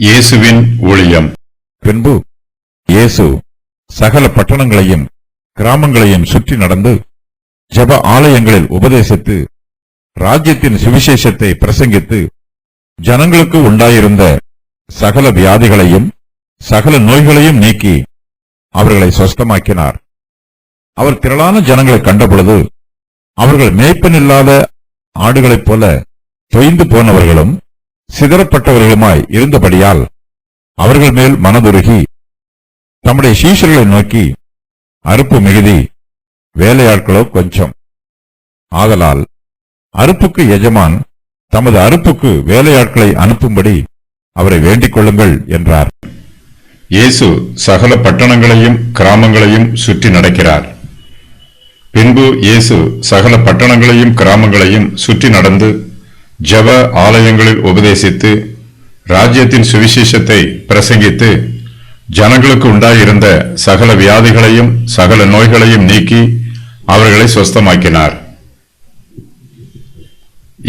இயேசுவின் ஊழியம். பின்பு இயேசு சகல பட்டணங்களையும் கிராமங்களையும் சுற்றி நடந்து ஜெப ஆலயங்களில் உபதேசித்து ராஜ்யத்தின் சுவிசேஷத்தை பிரசங்கித்து ஜனங்களுக்கு உண்டாயிருந்த சகல வியாதிகளையும் சகல நோய்களையும் நீக்கி அவர்களை சொஸ்தமாக்கினார். அவர் திரளான ஜனங்களை கண்டபொழுது அவர்கள் மேய்ப்பனில்லாத ஆடுகளைப் போல தொய்ந்து போனவர்களும் சிதறப்பட்டவர்களுமாய் இருந்தபடியால் அவர்கள் மேல் மனதுருகி தம்முடைய சீஷர்களை நோக்கி, அறுப்பு மிகுதி, வேலையாட்களோ கொஞ்சம். ஆதலால் அறுப்புக்கு எஜமான் தமது அறுப்புக்கு வேலையாட்களை அனுப்பும்படி அவரை வேண்டிக் கொள்ளுங்கள் என்றார். இயேசு சகல பட்டணங்களையும் கிராமங்களையும் சுற்றி நடக்கிறார். பின்பு இயேசு சகல பட்டணங்களையும் கிராமங்களையும் சுற்றி நடந்து ஜெப ஆலயங்களில் உபதேசித்து ராஜ்யத்தின் சுவிசேஷத்தை பிரசங்கித்து ஜனங்களுக்கு உண்டாயிருந்த சகல வியாதிகளையும் சகல நோய்களையும் நீக்கி அவர்களை சொஸ்தமாக்கினார்.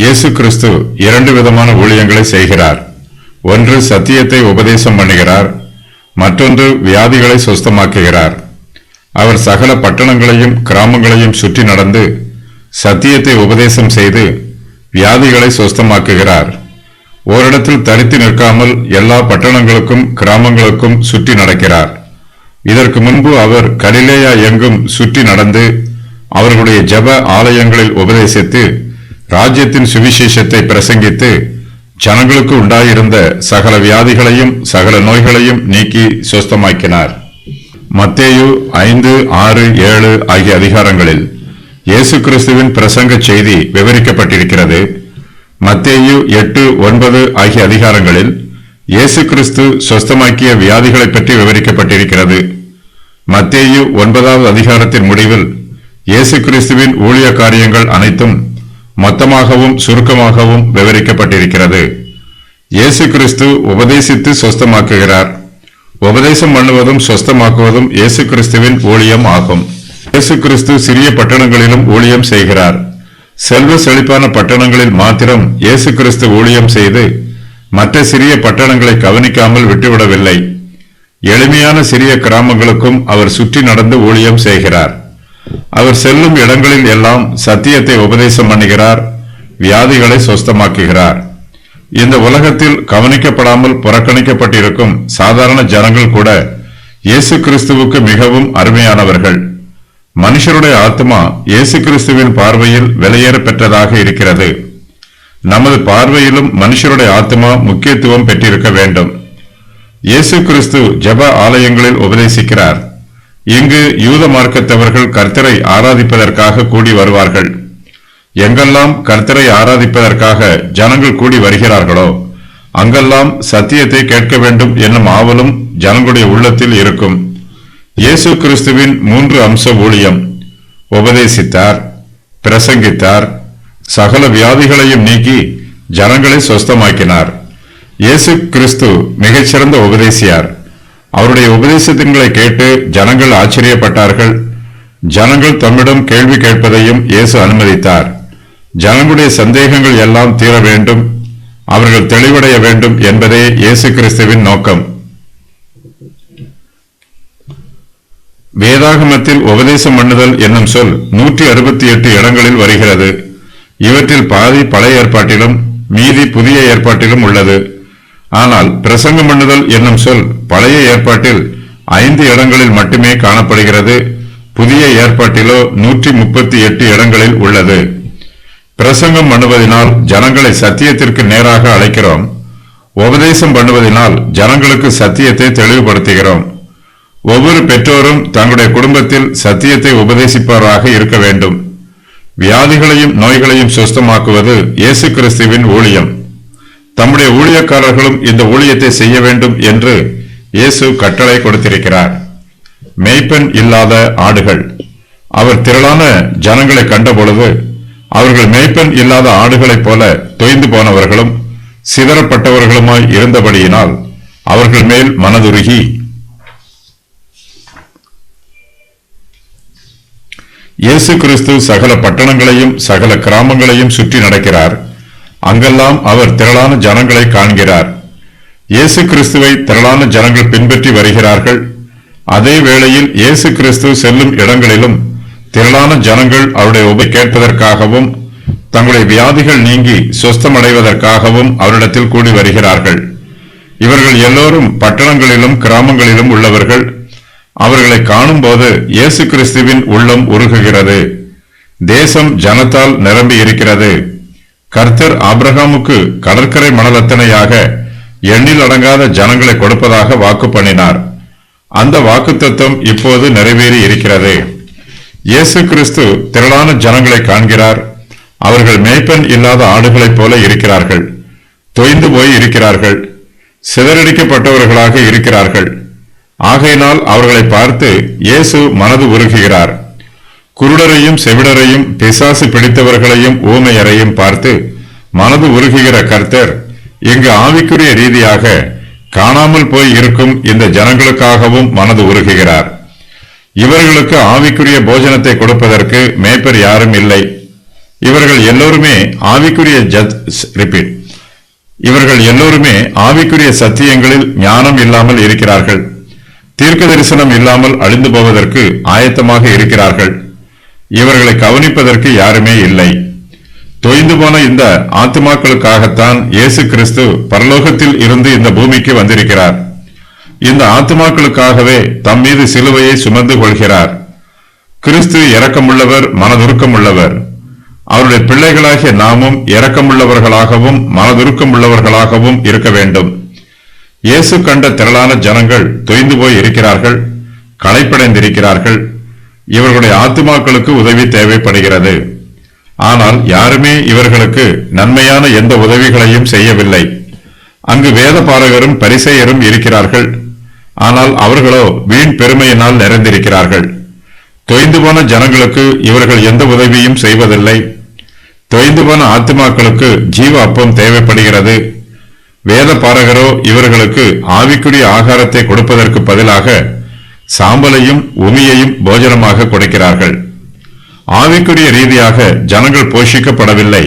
இயேசு கிறிஸ்து இரண்டு விதமான ஊழியங்களை செய்கிறார். ஒன்று சத்தியத்தை உபதேசம் பண்ணுகிறார், மற்றொன்று வியாதிகளை சொஸ்தமாக்குகிறார். அவர் சகல பட்டணங்களையும் கிராமங்களையும் சுற்றி நடந்து சத்தியத்தை உபதேசம் செய்து வியாதிகளை சொஸ்தமாக்குகிறார். ஓரிடத்தில் தரித்து நிற்காமல் எல்லா பட்டணங்களுக்கும் கிராமங்களுக்கும் சுற்றி நடக்கிறார். இதற்கு முன்பு அவர் கலிலேயா எங்கும் சுற்றி நடந்து அவர்களுடைய ஜெப ஆலயங்களில் உபதேசித்து ராஜ்யத்தின் சுவிசேஷத்தை பிரசங்கித்து ஜனங்களுக்கு உண்டாயிருந்த சகல வியாதிகளையும் சகல நோய்களையும் நீக்கி சொஸ்தமாக்கினார். மத்தேயு 5, 6, 7 ஆகிய அதிகாரங்களில் இயேசு கிறிஸ்துவின் பிரசங்க செய்தி விவரிக்கப்பட்டிருக்கிறது. மத்தேயு 8, 9 ஆகிய அதிகாரங்களில் இயேசு கிறிஸ்து சொஸ்தமாக்கிய வியாதிகளை பற்றி விவரிக்கப்பட்டிருக்கிறது. மத்தேயு 9வது அதிகாரத்தின் முடிவில் இயேசு கிறிஸ்துவின் ஊழிய காரியங்கள் அனைத்தும் மொத்தமாகவும் சுருக்கமாகவும் விவரிக்கப்பட்டிருக்கிறது. இயேசு கிறிஸ்து உபதேசித்து சொஸ்தமாக்குகிறார். உபதேசம் பண்ணுவதும் சொஸ்தமாக்குவதும் இயேசு கிறிஸ்துவின் ஊழியம் ஆகும். இயேசு கிறிஸ்து சிறிய பட்டணங்களிலும் ஊழியம் செய்கிறார். செல்வ செழிப்பான பட்டணங்களில் மாத்திரம் இயேசு கிறிஸ்து ஊழியம் செய்து மற்ற சிறிய பட்டணங்களை கவனிக்காமல் விட்டுவிடவில்லை. எளிமையான சிறிய கிராமங்களுக்கும் அவர் சுற்றி நடந்து ஊழியம் செய்கிறார். அவர் செல்லும் இடங்களில் எல்லாம் சத்தியத்தை உபதேசம் பண்ணுகிறார், வியாதிகளை சொஸ்தமாக்குகிறார். இந்த உலகத்தில் கவனிக்கப்படாமல் புறக்கணிக்கப்பட்டிருக்கும் சாதாரண ஜனங்கள் கூட இயேசு கிறிஸ்துவுக்கு மிகவும் அருமையானவர்கள். மனுஷருடைய ஆத்மா இயேசு கிறிஸ்துவின் பார்வையில் விலையேற பெற்றதாக இருக்கிறது. நமது பார்வையிலும் மனுஷருடைய ஆத்மா முக்கியத்துவம் பெற்றிருக்க வேண்டும். இயேசு கிறிஸ்து ஜெப ஆலயங்களில் உபதேசிக்கிறார். இங்கு யூத மார்க்கத்தவர்கள் கர்த்தரை ஆராதிப்பதற்காக கூடி வருவார்கள். எங்கெல்லாம் கர்த்தரை ஆராதிப்பதற்காக ஜனங்கள் கூடி வருகிறார்களோ அங்கெல்லாம் சத்தியத்தை கேட்க வேண்டும் என்னும் ஆவலும் ஜனங்களுடைய உள்ளத்தில் இருக்கும். இயேசு கிறிஸ்துவின் 3 அம்ச ஊழியம்: உபதேசித்தார், பிரசங்கித்தார், சகல வியாதிகளையும் நீக்கி ஜனங்களை சொஸ்தமாக்கினார். இயேசு கிறிஸ்து மிகச்சிறந்த உபதேசியார். அவருடைய உபதேசங்களை கேட்டு ஜனங்கள் ஆச்சரியப்பட்டார்கள். ஜனங்கள் தம்மிடம் கேள்வி கேட்பதையும் இயேசு அனுமதித்தார். ஜனங்களுடைய சந்தேகங்கள் எல்லாம் தீர வேண்டும், அவர்கள் தெளிவடைய வேண்டும் என்பதே இயேசு கிறிஸ்துவின் நோக்கம். வேதாகமத்தில் உபதேசம் பண்ணுதல் என்னும் சொல் 168 இடங்களில் வருகிறது. இவற்றில் பாதி பழைய ஏற்பாட்டிலும் மீதி புதிய ஏற்பாட்டிலும் உள்ளது. ஆனால் பிரசங்கம் பண்ணுதல் என்னும் சொல் பழைய ஏற்பாட்டில் 5 இடங்களில் மட்டுமே காணப்படுகிறது. புதிய ஏற்பாட்டிலோ 138 இடங்களில் உள்ளது. பிரசங்கம் பண்ணுவதனால் ஜனங்களை சத்தியத்திற்கு நேராக அழைக்கிறோம். உபதேசம் பண்ணுவதனால் ஜனங்களுக்கு சத்தியத்தை தெளிவுபடுத்துகிறோம். ஒவ்வொரு பெற்றோரும் தங்களுடைய குடும்பத்தில் சத்தியத்தை உபதேசிப்பவராக இருக்க வேண்டும். வியாதிகளையும் நோய்களையும் சுஸ்தமாக்குவது இயேசு கிறிஸ்துவின் ஊழியம். தம்முடைய ஊழியக்காரர்களும் இந்த ஊழியத்தை செய்ய வேண்டும் என்று இயேசு கட்டளை கொடுத்திருக்கிறார். மேய்ப்பன் இல்லாத ஆடுகள். அவர் திரளான ஜனங்களை கண்டபொழுது அவர்கள் மேய்ப்பன் இல்லாத ஆடுகளைப் போல தொய்ந்து போனவர்களும் சிதறப்பட்டவர்களுமாய் இருந்தபடியினால் அவர்கள் மேல் மனதுருகி, இயேசு கிறிஸ்து சகல பட்டணங்களையும் சகல கிராமங்களையும் சுற்றி நடக்கிறார். அங்கெல்லாம் அவர் திரளான ஜனங்களை காண்கிறார். இயேசு கிறிஸ்துவை திரளான ஜனங்கள் பின்பற்றி வருகிறார்கள். அதே வேளையில் இயேசு கிறிஸ்து செல்லும் இடங்களிலும் திரளான ஜனங்கள் அவருடைய உபை கேட்பதற்காகவும் தங்களுடைய வியாதிகள் நீங்கி சொஸ்தமடைவதற்காகவும் அவரிடத்தில் கூடி வருகிறார்கள். இவர்கள் எல்லோரும் பட்டணங்களிலும் கிராமங்களிலும் உள்ளவர்கள். அவர்களை காணும்போது இயேசு கிறிஸ்துவின் உள்ளம் உருகுகிறது. தேசம் ஜனத்தால் நிரம்பி இருக்கிறது. கர்த்தர் ஆபிரகாமுக்கு கடற்கரை மணலத்தனையாக எண்ணில் அடங்காத ஜனங்களை கொடுப்பதாக வாக்கு பண்ணினார். அந்த வாக்குத்தத்தம் இப்போது நிறைவேறி இருக்கிறது. இயேசு கிறிஸ்து திரளான ஜனங்களை காண்கிறார். அவர்கள் மேய்ப்பன் இல்லாத ஆடுகளைப் போல இருக்கிறார்கள். தொய்ந்து போய் இருக்கிறார்கள். சிதறடிக்கப்பட்டவர்களாக இருக்கிறார்கள். ஆகையினால் அவர்களை பார்த்து இயேசு மனது உருகுகிறார். குருடரையும் செவிடரையும் பிசாசு பிடித்தவர்களையும் ஊமையரையும் பார்த்து மனது உருகுகிற கர்த்தர் இங்கு ஆவிக்குரிய ரீதியாக காணாமல் போய் இருக்கும் இந்த ஜனங்களுக்காகவும் மனது உருகுகிறார். இவர்களுக்கு ஆவிக்குரிய போஜனத்தை கொடுப்பதற்கு மேய்ப்பர் யாரும் இல்லை. இவர்கள் எல்லோருமே ஆவிக்குரிய சத்தியங்களில் ஞானம் இல்லாமல் இருக்கிறார்கள். தீர்க்க தரிசனம் இல்லாமல் அழிந்து போவதற்கு ஆயத்தமாக இருக்கிறார்கள். இவர்களை கவனிப்பதற்கு யாருமே இல்லை. தொய்ந்து போன இந்த ஆத்துமாக்களுக்காகத்தான் இயேசு கிறிஸ்து பரலோகத்தில் இருந்து இந்த பூமிக்கு வந்திருக்கிறார். இந்த ஆத்துமாக்களுக்காகவே தம் மீது சிலுவையை சுமந்து கொள்கிறார். கிறிஸ்து இரக்கமுள்ளவர், மனதுருக்கமுள்ளவர். அவருடைய பிள்ளைகளாகிய நாமும் இரக்கமுள்ளவர்களாகவும் மனதுருக்கமுள்ளவர்களாகவும் இருக்க வேண்டும். இயேசு கண்ட திரளான ஜனங்கள் தொய்ந்து போய் இருக்கிறார்கள், களைப்படைந்திருக்கிறார்கள். இவர்களுடைய ஆத்துமாக்களுக்கு உதவி தேவைப்படுகிறது. ஆனால் யாருமே இவர்களுக்கு நன்மையான எந்த உதவிகளையும் செய்யவில்லை. அங்கு வேத பாரகரும் பரிசேயரும் இருக்கிறார்கள். ஆனால் அவர்களோ வீண் பெருமையினால் நிறைந்திருக்கிறார்கள். தொய்ந்து போன ஜனங்களுக்கு இவர்கள் எந்த உதவியும் செய்வதில்லை. தொய்ந்து போன ஆத்துமாக்களுக்கு ஜீவ அப்பம் தேவைப்படுகிறது. வேத பாரகரோ இவர்களுக்கு ஆவிக்குரிய ஆகாரத்தை கொடுப்பதற்கு பதிலாக சாம்பலையும் உமியையும் போஜனமாக கொடுக்கிறார்கள். ஆவிக்குரிய ரீதியாக ஜனங்கள் போஷிக்கப்படவில்லை.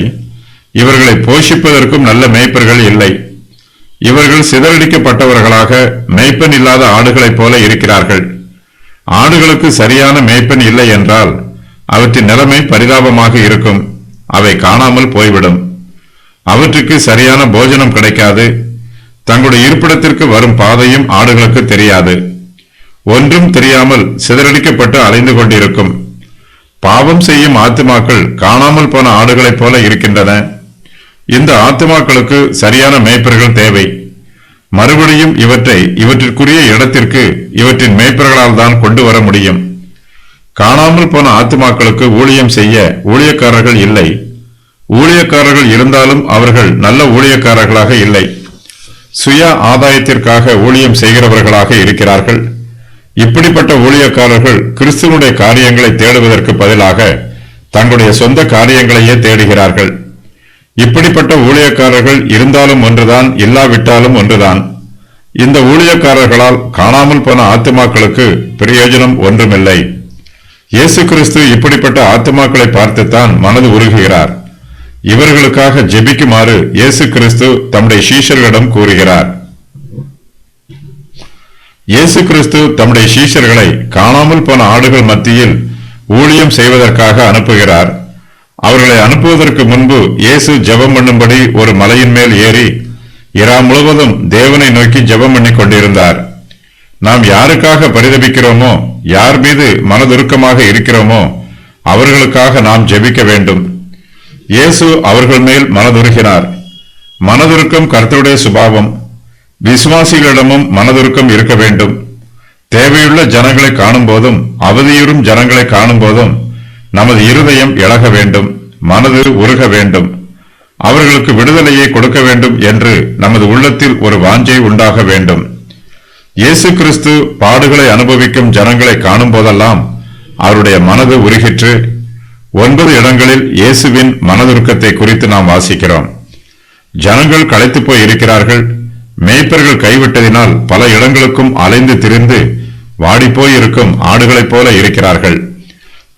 இவர்களை போஷிப்பதற்கும் நல்ல மேய்ப்பர்கள் இல்லை. இவர்கள் சிதறடிக்கப்பட்டவர்களாக மேய்ப்பன் இல்லாத ஆடுகளைப் போல இருக்கிறார்கள். ஆடுகளுக்கு சரியான மேய்ப்பன் இல்லை என்றால் அவற்றின் நிலைமை பரிதாபமாக இருக்கும். அவை காணாமல் போய்விடும். அவற்றுக்கு சரியான போஜனம் கிடைக்காது. தங்களுடைய இருப்பிடத்திற்கு வரும் பாதையும் ஆடுகளுக்கு தெரியாது. ஒன்றும் தெரியாமல் சிதறடிக்கப்பட்டு அலைந்து கொண்டிருக்கும். பாவம் செய்யும் ஆத்துமாக்கள் காணாமல் போன ஆடுகளைப் போல இருக்கின்றன. இந்த ஆத்துமாக்களுக்கு சரியான மேய்ப்பர்கள் தேவை. மறுபடியும் இவற்றிற்குரிய இடத்திற்கு இவற்றின் மேய்ப்பர்களால் தான் கொண்டு வர முடியும். காணாமல் போன ஆத்துமாக்களுக்கு ஊழியம் செய்ய ஊழியக்காரர்கள் இல்லை. ஊழியக்காரர்கள் இருந்தாலும் அவர்கள் நல்ல ஊழியக்காரர்களாக இல்லை. சுய ஆதாயத்திற்காக ஊழியம் செய்கிறவர்களாக இருக்கிறார்கள். இப்படிப்பட்ட ஊழியக்காரர்கள் கிறிஸ்துவனுடைய காரியங்களை தேடுவதற்கு பதிலாக தங்களுடைய சொந்த காரியங்களையே தேடுகிறார்கள். இப்படிப்பட்ட ஊழியக்காரர்கள் இருந்தாலும் ஒன்றுதான், இல்லாவிட்டாலும் ஒன்றுதான். இந்த ஊழியக்காரர்களால் காணாமல் போன ஆத்துமாக்களுக்கு பிரயோஜனம் ஒன்றுமில்லை. இயேசு கிறிஸ்து இப்படிப்பட்ட ஆத்துமாக்களை பார்த்துத்தான் மனது உருகுகிறார். இவர்களுக்காக ஜெபிக்குமாறு இயேசு கிறிஸ்து தம்முடைய சீஷர்களிடம் கூறுகிறார். இயேசு கிறிஸ்து தம்முடைய சீஷர்களை காணாமல் போன ஆடுகள் மத்தியில் ஊழியம் செய்வதற்காக அனுப்புகிறார். அவர்களை அனுப்புவதற்கு முன்பு இயேசு ஜெபம் பண்ணும்படி ஒரு மலையின் மேல் ஏறி இரா முழுவதும் தேவனை நோக்கி ஜெபம் பண்ணி கொண்டிருந்தார். நாம் யாருக்காக பரிதபிக்கிறோமோ, யார் மீது மனதுருக்கமாக இருக்கிறோமோ அவர்களுக்காக நாம் ஜெபிக்க வேண்டும். இயேசு அவர்கள் மேல் மனதுருகினார். மனதுருக்கம் கர்த்தருடைய சுபாவம். விசுவாசிகளிடமும் மனதுருக்கம் இருக்க வேண்டும். தேவையுள்ள ஜனங்களை காணும் போதும் அவதியுறும் ஜனங்களை காணும் போதும் நமது இருதயம் இளக வேண்டும், மனது உருக வேண்டும். அவர்களுக்கு விடுதலையை கொடுக்க வேண்டும் என்று நமது உள்ளத்தில் ஒரு வாஞ்சை உண்டாக வேண்டும். இயேசு கிறிஸ்து பாடுகளை அனுபவிக்கும் ஜனங்களை காணும் போதெல்லாம் அவருடைய மனது உருகிற்று. 9 இடங்களில் இயேசுவின் மனதுருக்கத்தை குறித்து நாம் வாசிக்கிறோம். ஜனங்கள் களைத்து போய் இருக்கிறார்கள். மேய்ப்பர்கள் கைவிட்டதினால் பல இடங்களுக்கும் அலைந்து திரிந்து வாடிப்போய் இருக்கும் ஆடுகளைப் போல இருக்கிறார்கள்.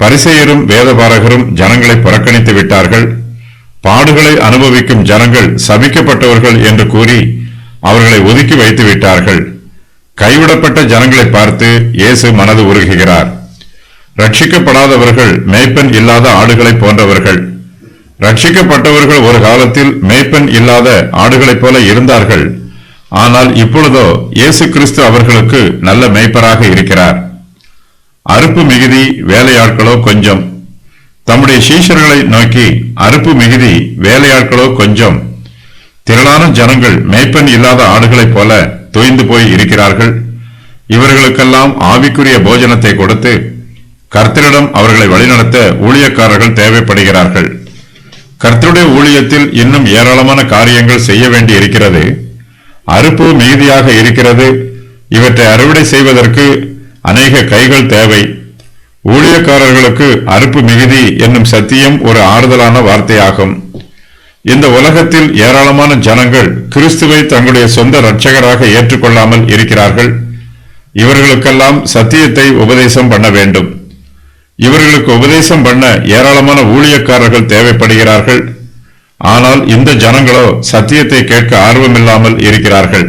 பரிசேயரும் வேதபாரகரும் ஜனங்களை புறக்கணித்து விட்டார்கள். பாடுகளை அனுபவிக்கும் ஜனங்கள் சபிக்கப்பட்டவர்கள் என்று கூறி அவர்களை ஒதுக்கி வைத்து விட்டார்கள். கைவிடப்பட்ட ஜனங்களை பார்த்து இயேசு மனது உருகுகிறார். ரட்சிக்கப்படாதவர்கள் மேய்ப்பன் இல்லாத ஆடுகளைப் போன்றவர்கள். ரட்சிக்கப்பட்டவர்கள் ஒரு காலத்தில் மேய்ப்பன் இல்லாத ஆடுகளைப் போல இருந்தார்கள். ஆனால் இப்பொழுதோ இயேசு கிறிஸ்து அவர்களுக்கு நல்ல மேய்ப்பராக இருக்கிறார். அறுப்பு மிகுதி, வேலையாட்களோ கொஞ்சம். தம்முடைய சீஷர்களை நோக்கி, அறுப்பு மிகுதி, வேலையாட்களோ கொஞ்சம். திரளான ஜனங்கள் மேய்ப்பன் இல்லாத ஆடுகளைப் போல தொய்ந்து போய் இருக்கிறார்கள். இவர்களுக்கெல்லாம் ஆவிக்குரிய போஜனத்தை கொடுத்து கர்த்தரிடம் அவர்களை வழிநடத்த ஊழியக்காரர்கள் தேவைப்படுகிறார்கள். கர்த்தருடைய ஊழியத்தில் இன்னும் ஏராளமான காரியங்கள் செய்ய வேண்டி இருக்கிறது. அறுப்பு மிகுதியாக இருக்கிறது. இவற்றை அறுவடை செய்வதற்கு அநேக கைகள் தேவை. ஊழியக்காரர்களுக்கு அறுப்பு மிகுதி என்னும் சத்தியம் ஒரு ஆறுதலான வார்த்தையாகும். இந்த உலகத்தில் ஏராளமான ஜனங்கள் கிறிஸ்துவை தங்களுடைய சொந்த இரட்சகராக ஏற்றுக்கொள்ளாமல் இருக்கிறார்கள். இவர்களுக்கெல்லாம் சத்தியத்தை உபதேசம் பண்ண வேண்டும். இவர்களுக்கு உபதேசம் பண்ண ஏராளமான ஊழியக்காரர்கள் தேவைப்படுகிறார்கள். ஆனால் இந்த ஜனங்களோ சத்தியத்தை கேட்க ஆர்வமில்லாமல் இருக்கிறார்கள்.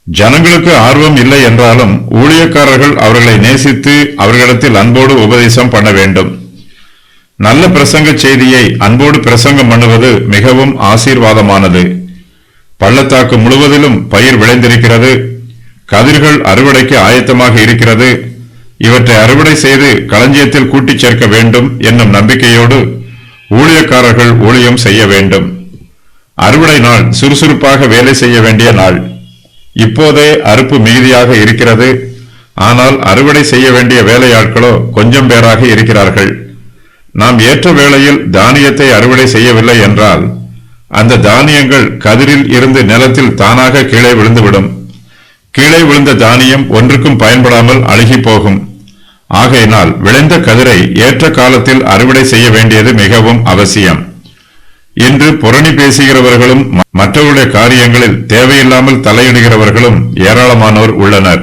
ஜனங்களுக்கு ஆர்வம் இல்லை என்றாலும் ஊழியக்காரர்கள் அவர்களை நேசித்து அவர்களிடத்தில் அன்போடு உபதேசம் பண்ண வேண்டும். நல்ல பிரசங்க செய்தியை அன்போடு பிரசங்கம் பண்ணுவது மிகவும் ஆசீர்வாதமானது. பள்ளத்தாக்கு முழுவதிலும் பயிர் விளைந்திருக்கிறது. கதிர்கள் அறுவடைக்கு ஆயத்தமாக இருக்கிறது. இவற்றை அறுவடை செய்து களஞ்சியத்தில் கூட்டிச் சேர்க்க வேண்டும் என்னும் நம்பிக்கையோடு ஊழியக்காரர்கள் ஊழியம் செய்ய வேண்டும். அறுவடை நாள் சுறுசுறுப்பாக வேலை செய்ய வேண்டிய நாள். இப்போதே அறுப்பு மிகுதியாக இருக்கிறது. ஆனால் அறுவடை செய்ய வேண்டிய வேலையாட்களோ கொஞ்சம் பேராக இருக்கிறார்கள். நாம் ஏற்ற வேளையில் தானியத்தை அறுவடை செய்யவில்லை என்றால் அந்த தானியங்கள் கதிரில் இருந்து நிலத்தில் தானாக கீழே விழுந்துவிடும். கீழே விழுந்த தானியம் ஒன்றுக்கும் பயன்படாமல் அழுகி போகும். ஆகையினால் விளைந்த கதிரை ஏற்ற காலத்தில் அறுவடை செய்ய வேண்டியது மிகவும் அவசியம். இன்று புரணி பேசுகிறவர்களும் மற்றவருடைய காரியங்களில் தேவையில்லாமல் தலையிடுகிறவர்களும் ஏராளமானோர் உள்ளனர்.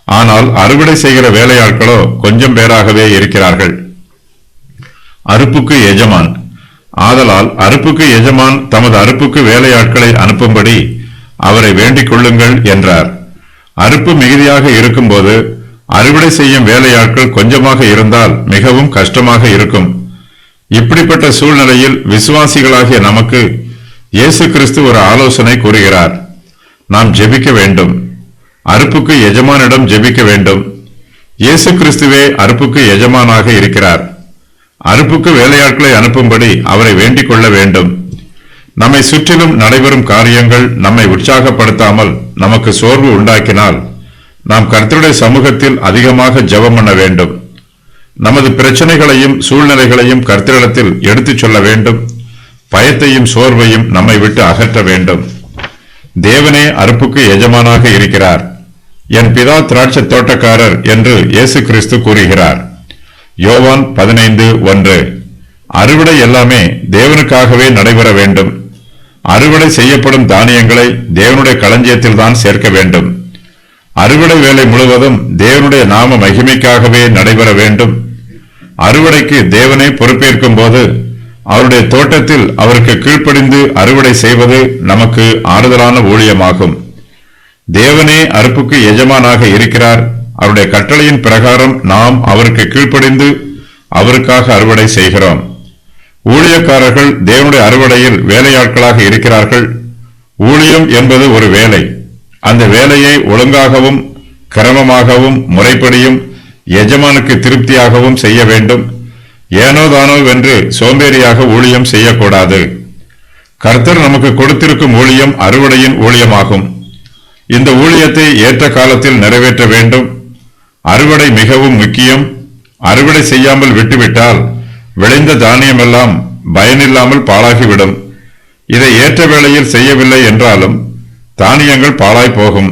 ஆனால் அறுவடை செய்கிற வேலையாட்களோ கொஞ்சம் பேராகவே இருக்கிறார்கள். அறுப்புக்கு எஜமான். ஆதலால் அறுப்புக்கு எஜமான் தமது அறுப்புக்கு வேலையாட்களை அனுப்பும்படி அவரை வேண்டிக் கொள்ளுங்கள் என்றார். அறுப்பு மிகுதியாக இருக்கும்போது அறுவடை செய்யும் வேலையாட்கள் கொஞ்சமாக இருந்தால் மிகவும் கஷ்டமாக இருக்கும். இப்படிப்பட்ட சூழ்நிலையில் விசுவாசிகளாகிய நமக்கு இயேசு கிறிஸ்து ஒரு ஆலோசனை கூறுகிறார். நாம் ஜெபிக்க வேண்டும். அறுப்புக்கு எஜமானிடம் ஜெபிக்க வேண்டும். இயேசு கிறிஸ்துவே அறுப்புக்கு எஜமானாக இருக்கிறார். அறுப்புக்கு வேலையாட்களை அனுப்பும்படி அவரை வேண்டிக் கொள்ள வேண்டும். நம்மை சுற்றிலும் நடைபெறும் காரியங்கள் நம்மை உற்சாகப்படுத்தாமல் நமக்கு சோர்வு உண்டாக்கினால் நாம் கர்த்தருடைய சமூகத்தில் அதிகமாக ஜெபம் பண்ண வேண்டும். நமது பிரச்சனைகளையும் சூழ்நிலைகளையும் கர்த்தரிடத்தில் எடுத்துச் சொல்ல வேண்டும். பயத்தையும் சோர்வையும் நம்மை விட்டு அகற்ற வேண்டும். தேவனே அறுப்புக்கு எஜமானாக இருக்கிறார். என் பிதா திராட்சை தோட்டக்காரர் என்று இயேசு கிறிஸ்து கூறுகிறார். யோவான் 15:1. அறுவடை எல்லாமே தேவனுக்காகவே நடைபெற வேண்டும். அறுவடை செய்யப்படும் தானியங்களை தேவனுடைய களஞ்சியத்தில் தான் சேர்க்க வேண்டும். அறுவடை வேலை முழுவதும் தேவனுடைய நாம மகிமைக்காகவே நடைபெற வேண்டும். அறுவடைக்கு தேவனை பொறுப்பேற்கும் போது அவருடைய தோட்டத்தில் அவருக்கு கீழ்ப்படிந்து அறுவடை செய்வது நமக்கு ஆறுதலான ஊழியமாகும். தேவனே அறுப்புக்கு எஜமானாக இருக்கிறார். அவருடைய கட்டளையின் பிரகாரம் நாம் அவருக்கு கீழ்ப்படிந்து அவருக்காக அறுவடை செய்கிறோம். ஊழியக்காரர்கள் தேவனுடைய அறுவடையில் வேலையாட்களாக இருக்கிறார்கள். ஊழியம் என்பது ஒரு வேலை. அந்த வேலையை ஒழுங்காகவும் கிரமமாகவும் முறைப்படியும் எஜமானுக்கு திருப்தியாகவும் செய்ய வேண்டும். ஏனோதானோ வென்று சோம்பேறியாக ஊழியம் செய்யக்கூடாது. கர்த்தர் நமக்கு கொடுத்திருக்கும் ஊழியம் அறுவடையின் ஊழியமாகும். இந்த ஊழியத்தை ஏற்ற காலத்தில் நிறைவேற்ற வேண்டும். அறுவடை மிகவும் முக்கியம். அறுவடை செய்யாமல் விட்டுவிட்டால் விளைந்த தானியமெல்லாம் பயனில்லாமல் பாழாகிவிடும். இதை ஏற்ற வேளையில் செய்யவில்லை என்றாலும் தானியங்கள் பாழாய் போகும்.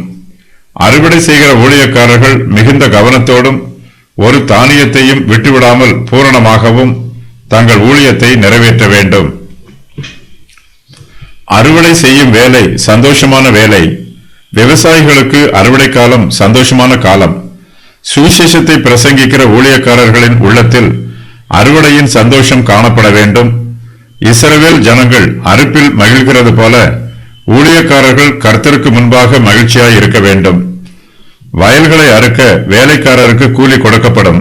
அறுவடை செய்கிற ஊழியக்காரர்கள் மிகுந்த கவனத்தோடும் ஒரு தானியத்தையும் விட்டுவிடாமல் பூரணமாகவும் தங்கள் ஊழியத்தை நிறைவேற்ற வேண்டும். அறுவடை செய்யும் வேலை சந்தோஷமான வேலை. விவசாயிகளுக்கு அறுவடை காலம் சந்தோஷமான காலம். சுவிசேஷத்தை பிரசங்கிக்கிற ஊழியக்காரர்களின் உள்ளத்தில் அறுவடையின் சந்தோஷம் காணப்பட வேண்டும். இஸ்ரவேல் ஜனங்கள் அறுப்பில் மகிழ்கிறது போல ஊழியக்காரர்கள் கர்த்தருக்கு முன்பாக மகிழ்ச்சியாய் இருக்க வேண்டும். வயல்களை அறுக்க வேலைக்காரருக்கு கூலி கொடுக்கப்படும்.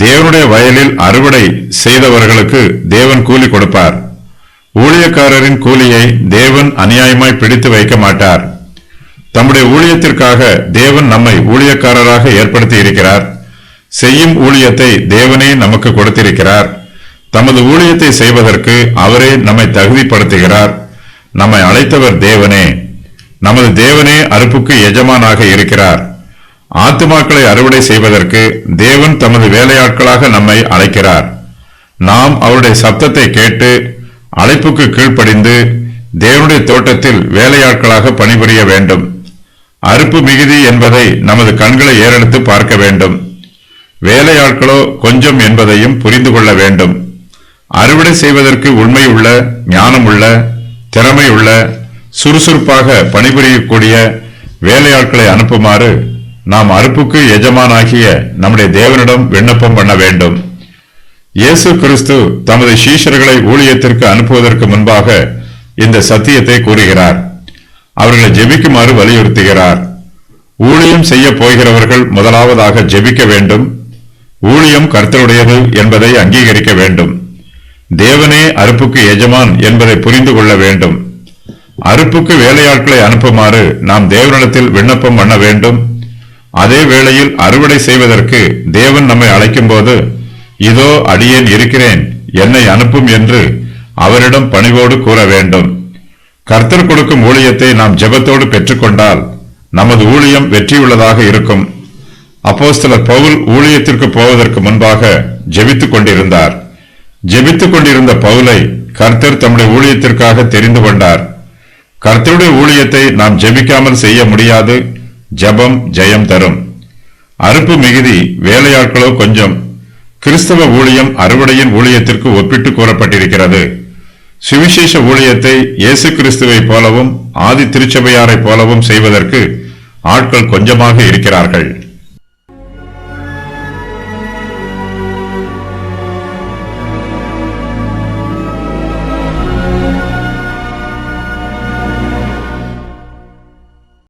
தேவனுடைய வயலில் அறுவடை செய்தவர்களுக்கு தேவன் கூலி கொடுப்பார். ஊழியக்காரரின் கூலியை தேவன் அநியாயமாய் பிடித்து வைக்க மாட்டார். தம்முடைய ஊழியத்திற்காக தேவன் நம்மை ஊழியக்காரராக ஏற்படுத்தி இருக்கிறார். செய்யும் ஊழியத்தை தேவனே நமக்கு கொடுத்திருக்கிறார். தமது ஊழியத்தை செய்வதற்கு அவரே நம்மை தகுதிப்படுத்துகிறார். நம்மை அழைத்தவர் தேவனே. நமது தேவனே அறுப்புக்கு எஜமானாக இருக்கிறார். ஆத்துமாக்களை அறுவடை செய்வதற்கு தேவன் தமது வேலையாட்களாக நம்மை அழைக்கிறார். நாம் அவருடைய சப்தத்தை கேட்டு அழைப்புக்கு கீழ்ப்படிந்து தேவனுடைய தோட்டத்தில் வேலையாட்களாக பணிபுரிய வேண்டும். அறுப்பு மிகுதி என்பதை நமது கண்களை ஏறெடுத்து பார்க்க வேண்டும். வேலையாட்களோ கொஞ்சம் என்பதையும் புரிந்து கொள்ள வேண்டும். அறுவடை செய்வதற்கு உண்மையுள்ள, ஞானமுள்ள, திறமையுள்ள, சுறுசுறுப்பாக பணிபுரியக்கூடிய வேலையாட்களை அனுப்புமாறு நாம் அறுப்புக்கு எஜமானாகிய நம்முடைய தேவனிடம் விண்ணப்பம் பண்ண வேண்டும். இயேசு கிறிஸ்து தமது சீஷர்களை ஊழியத்திற்கு அனுப்புவதற்கு முன்பாக இந்த சத்தியத்தை கூறுகிறார். அவர்களை ஜெபிக்குமாறு வலியுறுத்துகிறார். ஊழியம் செய்ய போகிறவர்கள் முதலாவதாக ஜெபிக்க வேண்டும். ஊழியம் கர்த்தருடையது என்பதை அங்கீகரிக்க வேண்டும். தேவனே அறுப்புக்கு எஜமான் என்பதை புரிந்து கொள்ள வேண்டும். அறுப்புக்கு வேலையாட்களை அனுப்புமாறு நாம் தேவனிடத்தில் விண்ணப்பம் பண்ண வேண்டும். அதே வேளையில் அறுவடை செய்வதற்கு தேவன் நம்மை அழைக்கும் போது, இதோ அடியேன் இருக்கிறேன், என்னை அனுப்பும் என்று அவரிடம் பணிவோடு கூற வேண்டும். கர்த்தர் கொடுக்கும் ஊழியத்தை நாம் ஜெபத்தோடு பெற்றுக்கொண்டால் நமது ஊழியம் வெற்றியுள்ளதாக இருக்கும். அப்போஸ்தலர் பவுல் ஊழியத்திற்கு போவதற்கு முன்பாக ஜெபித்துக் கொண்டிருந்தார். ஜெபித்துக் கொண்டிருந்த பவுலை கர்த்தர் தம்முடைய ஊழியத்திற்காக தெரிந்து கொண்டார். கர்த்தருடைய ஊழியத்தை நாம் ஜெபிக்காமல் செய்ய முடியாது. ஜெபம் ஜெயம் தரும். அறுப்பு மிகுதி, வேலையாட்களோ கொஞ்சம். கிறிஸ்தவ ஊழியம் அறுவடையின் ஊழியத்திற்கு ஒப்பிட்டு கூறப்பட்டிருக்கிறது. சுவிசேஷ ஊழியத்தை இயேசு கிறிஸ்துவை போலவும் ஆதி திருச்சபையாரை போலவும் செய்வதற்கு ஆட்கள் கொஞ்சமாக இருக்கிறார்கள்.